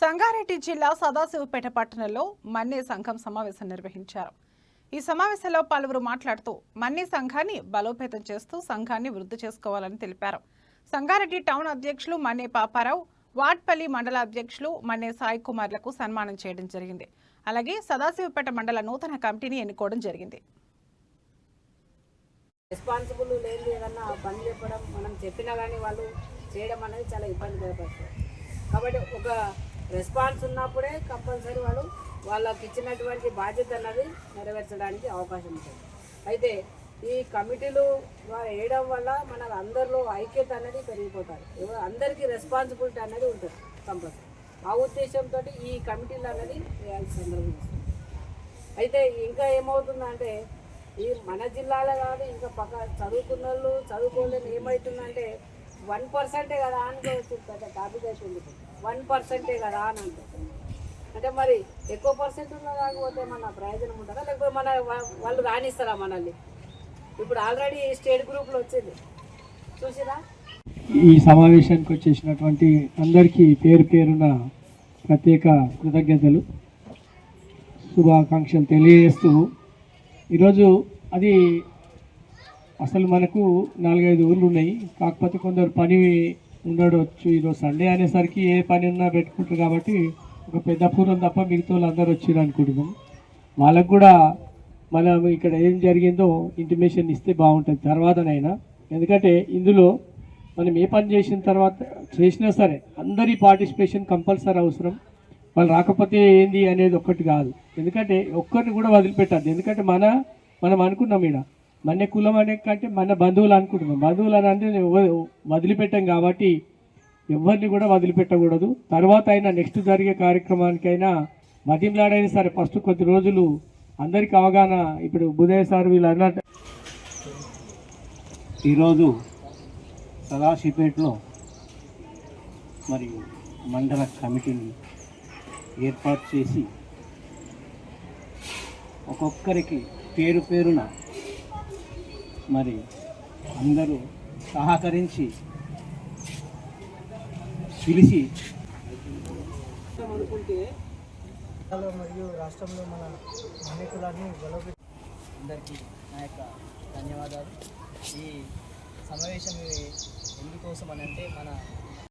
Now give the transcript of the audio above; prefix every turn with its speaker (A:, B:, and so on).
A: సంగారెడ్డి జిల్లా సదాశివపేట పట్టణంలో మన్నే సంఘం సమావేశం నిర్వహించారు. ఈ సమావేశంలో పలువురు మాట్లాడుతూ మన్నే సంఘాన్ని బలోపేతం చేస్తూ సంఘాన్ని వృద్ధి చేసుకోవాలని తెలిపారు. సంగారెడ్డి టౌన్ అధ్యక్షులు మన్నే పాపారావు, వాడ్పల్లి మండల అధ్యక్షులు మన్నే సాయి కుమార్లకు సన్మానం చేయడం జరిగింది. అలాగే సదాశివపేట మండల నూతన కమిటీని ఎన్నుకోవడం జరిగింది.
B: రెస్పాన్సిబుల్ లేదు, ఏదన్నా పని చెప్పడం మనం చెప్పినా కానీ వాళ్ళు చేయడం అనేది చాలా ఇబ్బందికరపడుతుంది. కాబట్టి ఒక రెస్పాన్స్ ఉన్నప్పుడే కంపల్సరీ వాళ్ళు వాళ్ళకి ఇచ్చినటువంటి బాధ్యత అన్నది నెరవేర్చడానికి అవకాశం ఉంటుంది. అయితే ఈ కమిటీలు వేయడం వల్ల మన అందరిలో ఐక్యత అనేది పెరిగిపోతుంది, అందరికీ రెస్పాన్సిబిలిటీ అనేది ఉంటుంది కంపల్సరీ. ఆ ఉద్దేశంతో ఈ కమిటీలు అనేది వేయాల్సిన సందర్భం వస్తుంది. అయితే ఇంకా ఏమవుతుందంటే ఈ మన జిల్లాలో కాదు, ఇంకా పక్క చదువుకున్న వాళ్ళు చదువుకోలేని ఏమవుతుందంటే 1% కదా అని పెద్ద టాపిక్ అవుతుంది. 1% కదా అని అంటే మరి ఎక్కువ పర్సెంట్ ఉన్నా కాకపోతే మన ప్రయోజనం ఉంటుందా, లేకపోతే మన వాళ్ళు రాణిస్తారా మనల్ని? ఇప్పుడు ఆల్రెడీ స్టేట్ గ్రూప్లో వచ్చింది చూసిరా.
C: ఈ సమావేశానికి వచ్చేసినటువంటి అందరికీ పేరు పేరున ప్రత్యేక కృతజ్ఞతలు, శుభాకాంక్షలు తెలియజేస్తూ ఈరోజు అది అసలు మనకు 4-5 ఊర్లు ఉన్నాయి. కాకపోతే కొందరు పని ఉండవచ్చు. ఈరోజు సండే అనేసరికి ఏ పని ఉన్నా పెట్టుకుంటారు కాబట్టి ఒక పెద్ద పూరం తప్ప మిగతా వాళ్ళు అందరూ వచ్చారు అనుకుంటున్నాం. వాళ్ళకు కూడా మనం ఇక్కడ ఏం జరిగిందో ఇంటిమేషన్ ఇస్తే బాగుంటుంది తర్వాతనైనా. ఎందుకంటే ఇందులో మనం ఏ పని చేసిన తర్వాత చేసినా సరే అందరి పార్టిసిపేషన్ కంపల్సరీ అవసరం. వాళ్ళు రాకపోతే ఏంది అనేది ఒక్కటి కాదు. ఎందుకంటే ఒక్కరిని కూడా వదిలిపెట్టద్దు. ఎందుకంటే మనం అనుకున్నాం ఈడ మన కులం అనే కంటే మన బంధువులు అనుకుంటున్నాం. బంధువులు అని అంటే వదిలిపెట్టాం కాబట్టి ఎవరిని కూడా వదిలిపెట్టకూడదు. తర్వాత అయినా నెక్స్ట్ జరిగే కార్యక్రమానికైనా మదింలాడైనా సరే ఫస్ట్ కొద్ది రోజులు అందరికీ అవగాహన. ఇప్పుడు బుధయ్య సార్ వీళ్ళు అన్నట్టు ఈరోజు సదాశివపేటలో మరి మండల కమిటీని ఏర్పాటు చేసి ఒక్కొక్కరికి పేరు పేరున మరి అందరూ సహకరించి పిలిచి
B: అనుకుంటే
D: మరియు రాష్ట్రంలో మన నాయకులని
E: అందరికీ నా యొక్క ధన్యవాదాలు. ఈ సమావేశం ఎందుకోసం అని అంటే మన